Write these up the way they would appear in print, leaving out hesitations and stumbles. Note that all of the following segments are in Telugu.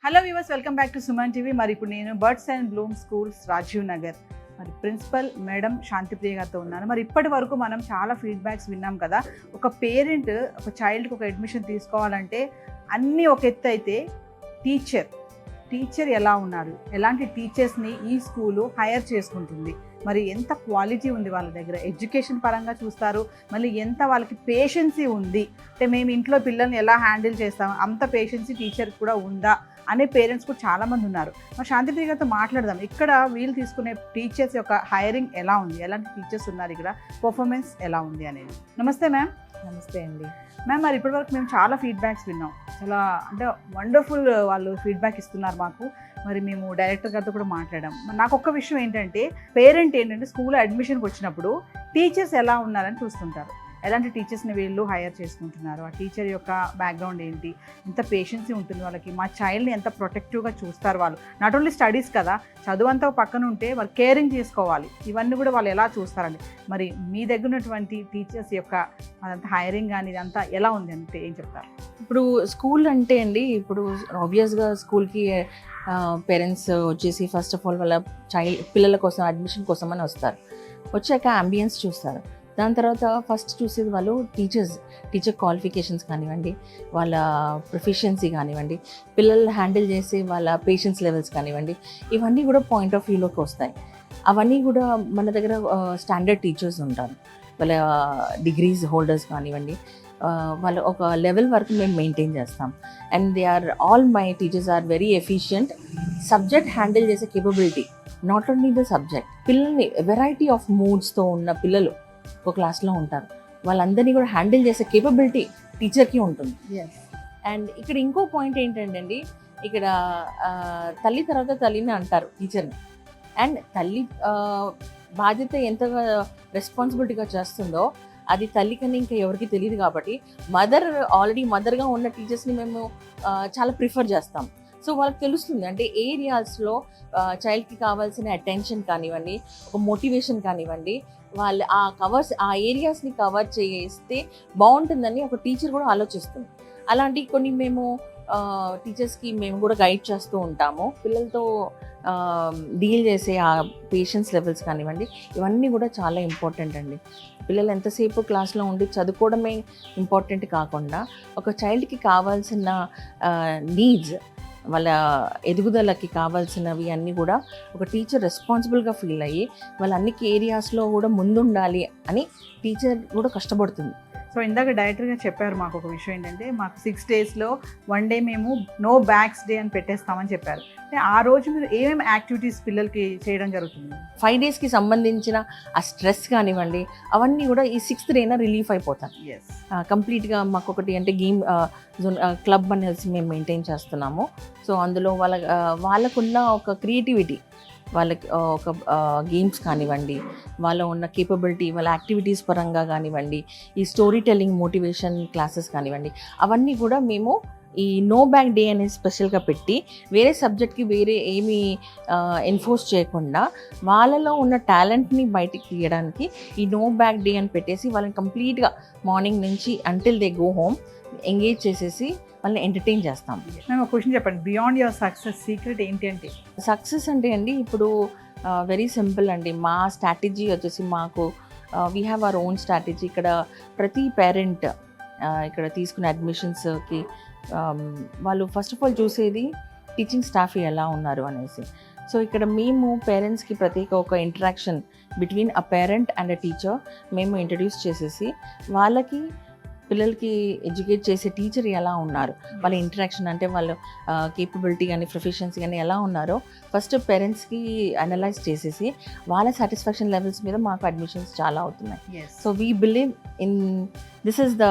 Hello viewers, welcome back to Suman TV. మరి ఇప్పుడు నేను birds and bloom schools Rajiv Nagar మరి ప్రిన్సిపల్ మేడం శాంతిప్రియ గారితో ఉన్నాను. మరి ఇప్పటి వరకు మనం చాలా ఫీడ్బ్యాక్స్ విన్నాం కదా. ఒక పేరెంట్ ఒక చైల్డ్కి ఒక అడ్మిషన్ తీసుకోవాలంటే అన్నీ ఒక ఎత్తు అయితే టీచర్ ఎలా ఉన్నారు, ఎలాంటి టీచర్స్ని ఈ స్కూలు హైర్ చేసుకుంటుంది, మరి ఎంత క్వాలిటీ ఉంది వాళ్ళ దగ్గర, ఎడ్యుకేషన్ పరంగా చూస్తారు, మళ్ళీ ఎంత వాళ్ళకి పేషెన్సీ ఉంది, అంటే మేము ఇంట్లో పిల్లల్ని ఎలా హ్యాండిల్ చేస్తాము అంత పేషెన్సీ టీచర్కి కూడా ఉందా అనే పేరెంట్స్ కూడా చాలామంది ఉన్నారు. మరి శాంతిప్రియ గారితో మాట్లాడదాం. ఇక్కడ వీళ్ళు తీసుకునే టీచర్స్ యొక్క హైరింగ్ ఎలా ఉంది, ఎలాంటి టీచర్స్ ఉన్నారు, ఇక్కడ పర్ఫార్మెన్స్ ఎలా ఉంది అనేది. నమస్తే మ్యామ్. నమస్తే అండి మ్యామ్, మరి ఇప్పటివరకు మేము చాలా ఫీడ్బ్యాక్స్ విన్నాం, చాలా అంటే వండర్ఫుల్ వాళ్ళు ఫీడ్బ్యాక్ ఇస్తున్నారు మాకు. మరి మేము డైరెక్టర్ గారితో కూడా మాట్లాడాం. మరి నాకు ఒక్క విషయం ఏంటంటే, పేరెంట్ ఏంటంటే స్కూల్లో అడ్మిషన్కి వచ్చినప్పుడు టీచర్స్ ఎలా ఉన్నారని చూస్తుంటారు. ఎలాంటి టీచర్స్ని వీళ్ళు హైర్ చేసుకుంటున్నారు, ఆ టీచర్ యొక్క బ్యాక్గ్రౌండ్ ఏంటి, ఎంత పేషెన్సీ ఉంటుంది వాళ్ళకి, మా చైల్డ్ని ఎంత ప్రొటెక్టివ్గా చూస్తారు వాళ్ళు. నాట్ ఓన్లీ స్టడీస్ కదా, చదువు అంతా పక్కన ఉంటే వాళ్ళు కేరింగ్ చేసుకోవాలి, ఇవన్నీ కూడా వాళ్ళు ఎలా చూస్తారండి. మరి మీ దగ్గర ఉన్నటువంటి టీచర్స్ యొక్క అదంతా హైరింగ్ కానీ ఇదంతా ఎలా ఉంది అంటే ఏం చెప్తారు? ఇప్పుడు స్కూల్ అంటే అండి, ఇప్పుడు ఆబ్వియస్గా స్కూల్కి పేరెంట్స్ వచ్చేసి ఫస్ట్ ఆఫ్ ఆల్ వాళ్ళ పిల్లల కోసం అడ్మిషన్ కోసం అని వస్తారు. వచ్చాక అంబియన్స్ చూస్తారు. దాని తర్వాత ఫస్ట్ చూసేది వాళ్ళు టీచర్ క్వాలిఫికేషన్స్ కానివ్వండి, వాళ్ళ ప్రొఫిషియన్సీ కానివ్వండి, పిల్లలు హ్యాండిల్ చేసే వాళ్ళ పేషెన్స్ లెవెల్స్ కానివ్వండి, ఇవన్నీ కూడా పాయింట్ ఆఫ్ వ్యూలోకి వస్తాయి. అవన్నీ కూడా మన దగ్గర స్టాండర్డ్ టీచర్స్ ఉంటారు, వాళ్ళ డిగ్రీస్ హోల్డర్స్ కానివ్వండి, వాళ్ళు ఒక లెవెల్ వరకు మేము మెయింటైన్ చేస్తాం. And my teachers are very efficient. Subject handle చేసే capability, not only the subject, పిల్లల్ని వెరైటీ ఆఫ్ మూడ్స్తో ఉన్న పిల్లలు ఒక క్లాస్లో ఉంటారు, వాళ్ళందరినీ కూడా హ్యాండిల్ చేసే కేపబిలిటీ టీచర్కి ఉంటుంది. అండ్ ఇక్కడ ఇంకో పాయింట్ ఏంటంటే అండి, ఇక్కడ తల్లి తర్వాత తల్లిని అంటారు టీచర్ని. అండ్ తల్లి బాధ్యత ఎంతగా రెస్పాన్సిబిలిటీగా చేస్తుందో అది తల్లి కన్నా ఇంకా ఎవరికి తెలియదు. కాబట్టి ఆల్రెడీ మదర్గా ఉన్న టీచర్స్ని మేము చాలా ప్రిఫర్ చేస్తాం. సో వాళ్ళకి తెలుస్తుంది అంటే ఏరియాస్లో చైల్డ్కి కావాల్సిన అటెన్షన్ కానివ్వండి, ఒక మోటివేషన్ కానివ్వండి, వాళ్ళు ఆ ఏరియాస్ని కవర్ చేస్తే బాగుంటుందని ఒక టీచర్ కూడా ఆలోచిస్తుంది. అలాంటి కొన్ని మేము టీచర్స్కి మేము కూడా గైడ్ చేస్తూ ఉంటాము. పిల్లలతో డీల్ చేసే ఆ పేషెన్స్ లెవెల్స్ కానివ్వండి, ఇవన్నీ కూడా చాలా ఇంపార్టెంట్ అండి. పిల్లలు ఎంతసేపు క్లాస్లో ఉండి చదువుకోవడమే ఇంపార్టెంట్ కాకుండా ఒక చైల్డ్కి కావాల్సిన నీడ్స్, వాళ్ళ ఎదుగుదలకి కావాల్సినవి అన్నీ కూడా ఒక టీచర్ రెస్పాన్సిబుల్గా ఫీల్ అయ్యి వాళ్ళ అన్ని ఏరియాస్లో కూడా ముందుండాలి అని టీచర్ కూడా కష్టపడుతుంది. సో ఇందాక డైరెక్టర్గా చెప్పారు మాకు ఒక విషయం ఏంటంటే, మాకు 6 daysలో 1 day మేము నో బ్యాగ్స్ డే అని పెట్టేస్తామని చెప్పారు. అంటే ఆ రోజు మీరు ఏమేమి యాక్టివిటీస్ పిల్లలకి చేయడం జరుగుతుంది? 5 daysకి సంబంధించిన ఆ స్ట్రెస్ కానివ్వండి, అవన్నీ కూడా ఈ 6th day రిలీఫ్ అయిపోతాం. కంప్లీట్గా మాకు ఒకటి అంటే గేమ్ క్లబ్ అనేసి మేము మెయింటైన్ చేస్తున్నాము. సో అందులో వాళ్ళకున్న ఒక క్రియేటివిటీ, వాళ్ళకి ఒక గేమ్స్ కానివ్వండి, వాళ్ళ ఉన్న కేపబిలిటీ, వాళ్ళ యాక్టివిటీస్ పరంగా కానివ్వండి, ఈ స్టోరీ టెల్లింగ్ మోటివేషన్ క్లాసెస్ కానివ్వండి, అవన్నీ కూడా మేము ఈ నో బ్యాగ్ డే అనేది స్పెషల్గా పెట్టి వేరే సబ్జెక్ట్కి వేరే ఏమీ ఎన్ఫోర్స్ చేయకుండా వాళ్ళలో ఉన్న టాలెంట్ని బయటికి తీయడానికి ఈ నో బ్యాగ్ డే అని పెట్టేసి వాళ్ళని కంప్లీట్గా మార్నింగ్ నుంచి until they go home engage చేసేసి వాళ్ళని ఎంటర్టైన్ చేస్తాం. మేము ఒక క్వశ్చన్ చెప్పండి, బియాండ్ యువర్ సక్సెస్ సీక్రెట్ ఏంటి అంటే? సక్సెస్ అంటే అండి, ఇప్పుడు వెరీ సింపుల్ అండి. మా స్ట్రాటజీ వచ్చేసి మాకు we have our own strategy. ఇక్కడ ప్రతి పేరెంట్ ఇక్కడ తీసుకునే అడ్మిషన్స్కి వాళ్ళు ఫస్ట్ ఆఫ్ ఆల్ చూసేది టీచింగ్ స్టాఫ్ ఎలా ఉన్నారు అనేసి. సో ఇక్కడ మేము పేరెంట్స్కి ప్రత్యేక ఒక interaction between a parent and a teacher మేము ఇంట్రడ్యూస్ చేసేసి వాళ్ళకి పిల్లలకి ఎడ్యుకేట్ చేసే టీచర్ ఎలా ఉన్నారు, వాళ్ళ ఇంటరాక్షన్ అంటే వాళ్ళ కేపబిలిటీ కానీ ప్రొఫిషియన్సీ కానీ ఎలా ఉన్నారో ఫస్ట్ పేరెంట్స్కి అనలైజ్ చేసేసి వాళ్ళ సాటిస్ఫాక్షన్ లెవెల్స్ మీద మాకు అడ్మిషన్స్ చాలా అవుతున్నాయి. So we believe in this is the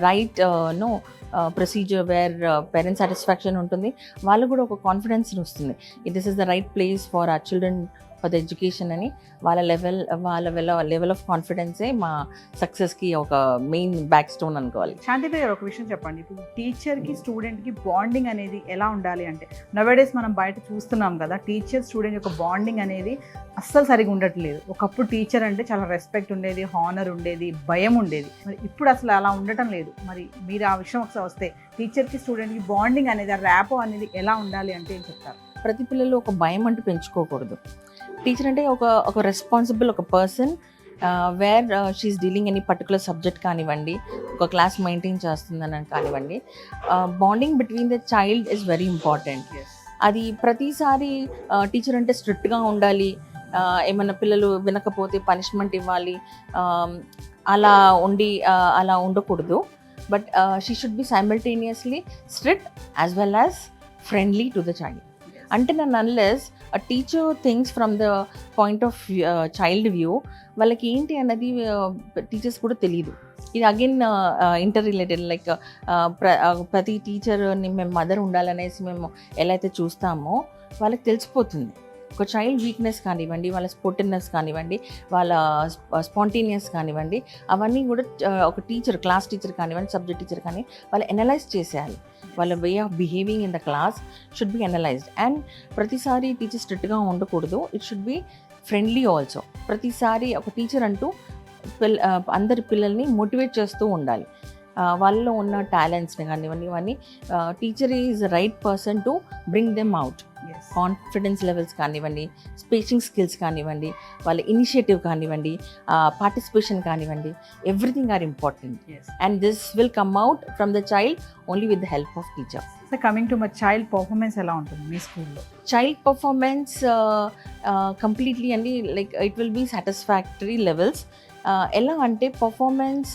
right procedure where parent satisfaction ఉంటుంది, వాళ్ళకు కూడా ఒక కాన్ఫిడెన్స్ వస్తుంది. This is the right place for our children for the education అని వాళ్ళ లెవెల్ ఆఫ్ కాన్ఫిడెన్సే మా సక్సెస్కి ఒక మెయిన్ బ్యాక్ స్టోన్ అనుకోవాలి. శాంతిప్రియ గారు ఒక విషయం చెప్పండి, ఇప్పుడు టీచర్కి స్టూడెంట్కి బాండింగ్ అనేది ఎలా ఉండాలి అంటే నవేడేస్ మనం బయట చూస్తున్నాం కదా, టీచర్ స్టూడెంట్ యొక్క బాండింగ్ అనేది అస్సలు సరిగా ఉండట్లేదు. ఒకప్పుడు టీచర్ అంటే చాలా రెస్పెక్ట్ ఉండేది, హానర్ ఉండేది, భయం ఉండేది. మరి ఇప్పుడు అసలు అలా ఉండటం లేదు. మరి మీరు ఆ విషయం ఒకసారి వస్తే టీచర్కి స్టూడెంట్కి బాండింగ్ అనేది, ఆ ర్యాపో అనేది ఎలా ఉండాలి అంటే ఏం చెప్తారు? ప్రతి పిల్లలు ఒక భయం అంటూ పెంచుకోకూడదు. టీచర్ అంటే ఒక రెస్పాన్సిబుల్ ఒక person where she is dealing any particular subject కానివ్వండి, ఒక క్లాస్ మెయింటైన్ చేస్తుందని కానివ్వండి, bonding between the child is very important. అది ప్రతిసారి టీచర్ అంటే స్ట్రిక్ట్గా ఉండాలి, ఏమన్నా పిల్లలు వినకపోతే పనిష్మెంట్ ఇవ్వాలి, అలా ఉండకూడదు. But she should be simultaneously strict as well as friendly to the child. అంటే నన్ను unless a teacher thinks from the point of child view, వాళ్ళకి ఏంటి అన్నది టీచర్స్ కూడా తెలియదు. ఇది అగైన్ ఇంటర్ రిలేటెడ్, లైక్ ప్రతి టీచర్ని మేము మదర్ ఉండాలనేసి మేము ఎలా అయితే చూస్తామో వాళ్ళకి తెలిసిపోతుంది. ఒక చైల్డ్ వీక్నెస్ కానివ్వండి, వాళ్ళ స్పోర్టివ్నెస్ కానివ్వండి, వాళ్ళ స్పాంటేనియస్ కానివ్వండి, అవన్నీ కూడా ఒక టీచర్, క్లాస్ టీచర్ కానివ్వండి, సబ్జెక్ట్ టీచర్ కానీ వాళ్ళు అనలైజ్ చేసేయాలి. వాళ్ళ way of behaving in the class should be analysed. And ప్రతిసారి టీచర్ స్ట్రిక్ట్గా ఉండకూడదు, it should be friendly also. ప్రతిసారి ఒక టీచర్ అంటూ అందరి పిల్లల్ని మోటివేట్ చేస్తూ ఉండాలి. వాళ్ళలో ఉన్న టాలెంట్స్ని కానివ్వండి, ఇవన్నీ teacher is right person to bring them out. Confidence levels కానివ్వండి, స్పీచింగ్ స్కిల్స్ కానివ్వండి, వాళ్ళ ఇనిషియేటివ్ కానివ్వండి, పార్టిసిపేషన్ కానివ్వండి, everything are important. And this will come out from the child only with the help of teacher. So coming to my child performance ఎలా ఉంటుంది మీ స్కూల్లో? చైల్డ్ పర్ఫార్మెన్స్ కంప్లీట్లీ అండి, like it will be satisfactory levels. ఎలా అంటే performance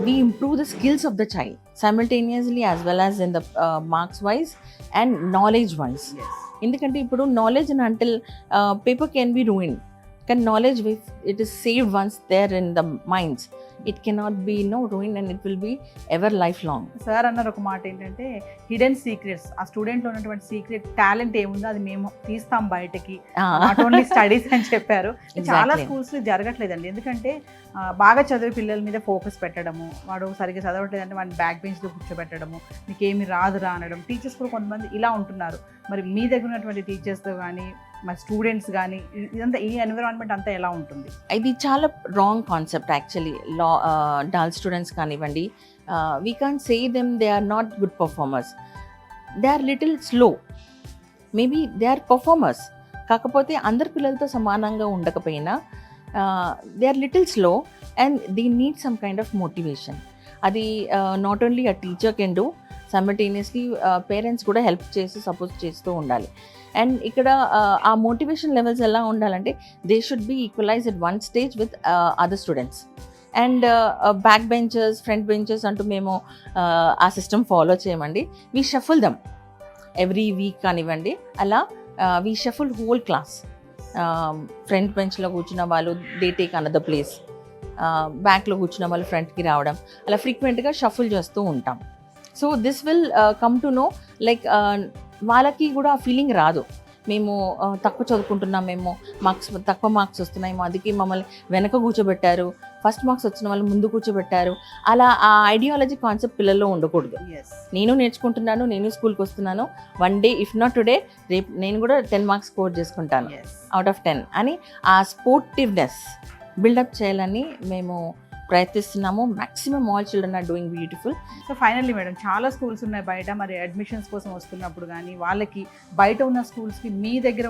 we improve the skills of the child simultaneously as well as in the marks wise and knowledge wise. ఎందుకంటే ఇప్పుడు knowledge and until paper can be ruined, కానీ knowledge it is saved once there in the minds, it cannot be ruined and it will be ever lifelong. Sir అన్నారు ఒక మాట ఏంటంటే హిడెన్ సీక్రెట్స్, ఆ స్టూడెంట్లో ఉన్నటువంటి సీక్రెట్ టాలెంట్ ఏముందో అది మేము తీస్తాం బయటకి, నాట్ ఓన్లీ స్టడీస్ అని చెప్పారు. చాలా స్కూల్స్ జరగట్లేదండి, ఎందుకంటే బాగా చదివే పిల్లల మీద ఫోకస్ పెట్టడము, వాడు సరిగ్గా చదవట్లేదంటే వాడిని బ్యాక్ బెంచ్లో కూర్చోబెట్టడము, నీకేమి రాదురా అనడం. టీచర్స్ కూడా కొంతమంది ఇలా ఉంటున్నారు. మరి మీ దగ్గర ఉన్నటువంటి టీచర్స్తో కానీ మరి స్టూడెంట్స్ కానీ ఇదంతా ఈ ఎన్విరాన్మెంట్ అంతా ఎలా ఉంటుంది? ఇది చాలా wrong concept actually. Dull students కానివ్వండి, we can't say them they are not good performers, they are little slow, maybe they are performers. కాకపోతే అందరి పిల్లలతో సమానంగా ఉండకపోయినా they are little slow and they need some kind of motivation. అది not only a teacher can do, simultaneously parents కూడా హెల్ప్ చేసి సపోర్ట్ చేస్తూ ఉండాలి. అండ్ ఇక్కడ ఆ మోటివేషన్ లెవెల్స్ ఎలా ఉండాలంటే they should be equalize at one stage with other students. And back benchers, front benchers అంటూ మేము ఆ సిస్టమ్ ఫాలో చేయమండి. We shuffle them every week కానివ్వండి, అలా we shuffle whole class. Front బెంచ్లో కూర్చున్న వాళ్ళు దే టేక్ అనదర్ ప్లేస్, బ్యాక్లో కూర్చున్న వాళ్ళు ఫ్రంట్కి రావడం, అలా ఫ్రీక్వెంట్గా షఫుల్ చేస్తూ ఉంటాం. So this will come to know, like వాళ్ళకి కూడా ఆ ఫీలింగ్ రాదు, మేము తక్కువ చదువుకుంటున్నాం, మేము తక్కువ మార్క్స్ వస్తున్నాయేమో అందుకే మమ్మల్ని వెనక కూర్చోబెట్టారు, ఫస్ట్ మార్క్స్ వచ్చిన వాళ్ళు ముందు కూర్చోబెట్టారు, అలా ఆ ఐడియాలజీ కాన్సెప్ట్ పిల్లల్లో ఉండకూడదు. నేను నేర్చుకుంటున్నాను, నేను స్కూల్కి వస్తున్నాను, one day if not today రేపు నేను కూడా 10 మార్క్స్ స్కోర్ చేసుకుంటాను అవుట్ ఆఫ్ 10 అని ఆ స్పోర్టివ్నెస్ బిల్డప్ చేయాలని మేము ప్రయత్నిస్తున్నాము. Maximum all children are doing beautiful. So finally madam, చాలా స్కూల్స్ ఉన్నాయి బయట, మరి అడ్మిషన్స్ కోసం వస్తున్నప్పుడు కానీ వాళ్ళకి బయట ఉన్న స్కూల్స్కి మీ దగ్గర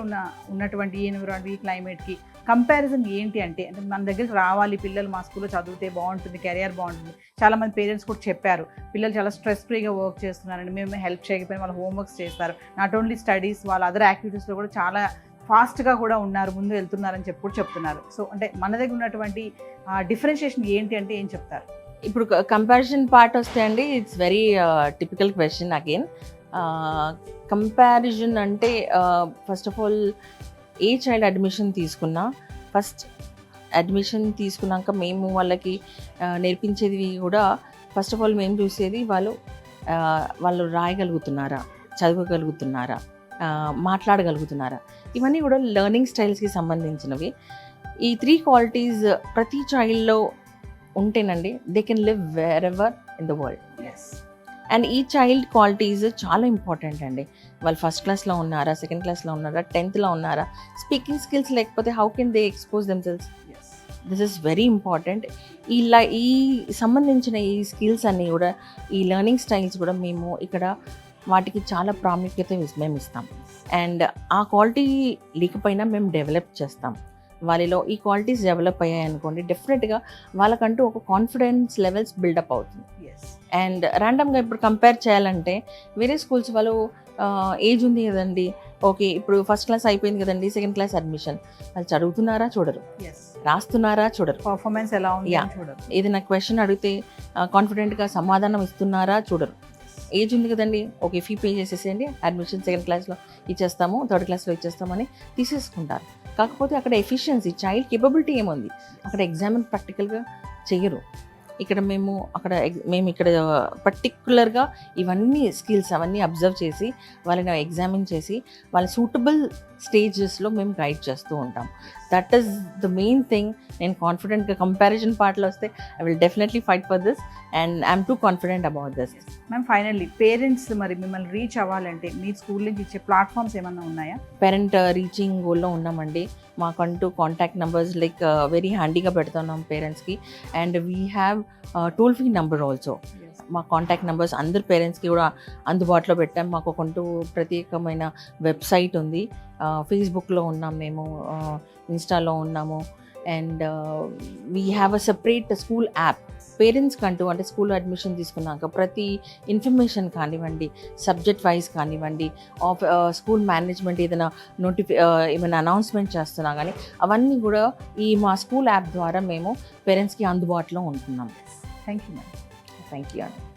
ఉన్నటువంటి ఈ ఎన్విరాన్మెంట్, ఈ క్లైమేట్కి కంపారిజన్ ఏంటి అంటే మన దగ్గరికి రావాలి పిల్లలు, మా స్కూల్లో చదివితే బాగుంటుంది, కెరియర్ బాగుంటుంది. చాలామంది పేరెంట్స్ కూడా చెప్పారు పిల్లలు చాలా స్ట్రెస్ ఫ్రీగా వర్క్ చేస్తున్నారండి, మేము హెల్ప్ చేయకపోయినా వాళ్ళు హోంవర్క్స్ చేస్తారు, నాట్ ఓన్లీ స్టడీస్ వాళ్ళ అదర్ యాక్టివిటీస్లో కూడా చాలా ఫాస్ట్గా కూడా ఉన్నారు, ముందు వెళ్తున్నారని చెప్పి కూడా చెప్తున్నారు. సో అంటే మన దగ్గర ఉన్నటువంటి డిఫరెన్షియేషన్ ఏంటి అంటే ఏం చెప్తారు? ఇప్పుడు కంపారిజన్ పార్ట్ వస్తే అండి, it's very typical question again. Comparison అంటే first of all a child admission తీసుకున్నా, ఫస్ట్ అడ్మిషన్ తీసుకున్నాక మేము వాళ్ళకి నేర్పించేది కూడా ఫస్ట్ ఆఫ్ ఆల్ మేము చూసేది వాళ్ళు రాయగలుగుతున్నారా, చదవగలుగుతున్నారా, మాట్లాడగలుగుతున్నారా, ఇవన్నీ కూడా లెర్నింగ్ స్టైల్స్కి సంబంధించినవి. ఈ 3 క్వాలిటీస్ ప్రతి చైల్డ్లో ఉంటేనండి they can live wherever in the world. And ఈ చైల్డ్ క్వాలిటీస్ చాలా ఇంపార్టెంట్ అండి. వాళ్ళు ఫస్ట్ క్లాస్లో ఉన్నారా, సెకండ్ క్లాస్లో ఉన్నారా, 10th ఉన్నారా, స్పీకింగ్ స్కిల్స్ లేకపోతే how can they expose themselves? This is very important. ఈ సంబంధించిన ఈ స్కిల్స్ అన్నీ కూడా, ఈ లెర్నింగ్ స్టైల్స్ కూడా మేము ఇక్కడ వాటికి చాలా ప్రాముఖ్యత మేము ఇస్తాం. అండ్ ఆ క్వాలిటీ లేకపోయినా మేము డెవలప్ చేస్తాం. వాళ్ళలో ఈ క్వాలిటీస్ డెవలప్ అయ్యాయి అనుకోండి, డెఫినెట్గా వాళ్ళకంటూ ఒక కాన్ఫిడెన్స్ లెవెల్స్ బిల్డప్ అవుతుంది. అండ్ ర్యాండమ్గా ఇప్పుడు కంపేర్ చేయాలంటే వేరే స్కూల్స్ వాళ్ళు ఏజ్ ఉంది కదండి, ఓకే ఇప్పుడు ఫస్ట్ క్లాస్ అయిపోయింది కదండి, సెకండ్ క్లాస్ అడ్మిషన్, వాళ్ళు చదువుతున్నారా చూడరు, రాస్తున్నారా చూడరు, పర్ఫార్మెన్స్ ఎలా ఉంది చూడరు, ఏదైనా క్వశ్చన్ అడిగితే కాన్ఫిడెంట్గా సమాధానం ఇస్తున్నారా చూడరు. ఏజ్ ఉంది కదండి, ఓకే ఫీ పే చేసేసేయండి, అడ్మిషన్ సెకండ్ క్లాస్లో ఇచ్చేస్తాము, థర్డ్ క్లాస్లో ఇచ్చేస్తామని తీసేసుకుంటారు. కాకపోతే అక్కడ ఎఫిషియన్సీ, చైల్డ్ కేపబిలిటీ ఏముంది, అక్కడ ఎగ్జామ్ ప్రాక్టికల్గా చెయ్యరు. మేము ఇక్కడ పర్టిక్యులర్గా ఇవన్నీ స్కిల్స్ అవన్నీ అబ్జర్వ్ చేసి వాళ్ళని ఎగ్జామిన్ చేసి వాళ్ళ సూటబుల్ స్టేజెస్లో మేము గైడ్ చేస్తూ ఉంటాం. That is the main thing. నేను కాన్ఫిడెంట్గా కంపారిజన్ పార్ట్లో వస్తే I will definitely fight for this and I'm two confident about this. Ma'am finally parents మరి మిమ్మల్ని రీచ్ అవ్వాలంటే మీ స్కూల్ నుంచి ఇచ్చే ప్లాట్ఫామ్స్ ఏమన్నా ఉన్నాయా? పేరెంట్ రీచింగ్ గోల్లో ఉన్నామండి. మాకంటూ కాంటాక్ట్ నెంబర్స్ లైక్ వెరీ హ్యాండీగా పెడుతున్నాం పేరెంట్స్కి. And we have toll free number also. మా కాంటాక్ట్ నెంబర్స్ అందరు పేరెంట్స్కి కూడా అందుబాటులో పెట్టాం. మాకు ఒక ప్రత్యేకమైన వెబ్సైట్ ఉంది, ఫేస్బుక్లో ఉన్నాం మేము, ఇన్స్టాలో ఉన్నాము. And we have a separate school app పేరెంట్స్కి అంటూ. అంటే స్కూల్ అడ్మిషన్ తీసుకున్నాక ప్రతి ఇన్ఫర్మేషన్ కానివ్వండి, సబ్జెక్ట్ వైజ్ కానివ్వండి, స్కూల్ మేనేజ్మెంట్ ఏమైనా అనౌన్స్మెంట్ చేస్తున్నా కానీ అవన్నీ కూడా ఈ మా స్కూల్ యాప్ ద్వారా మేము పేరెంట్స్కి అందుబాటులో ఉంటున్నాం. Thank you ma'am. Thank you అండి.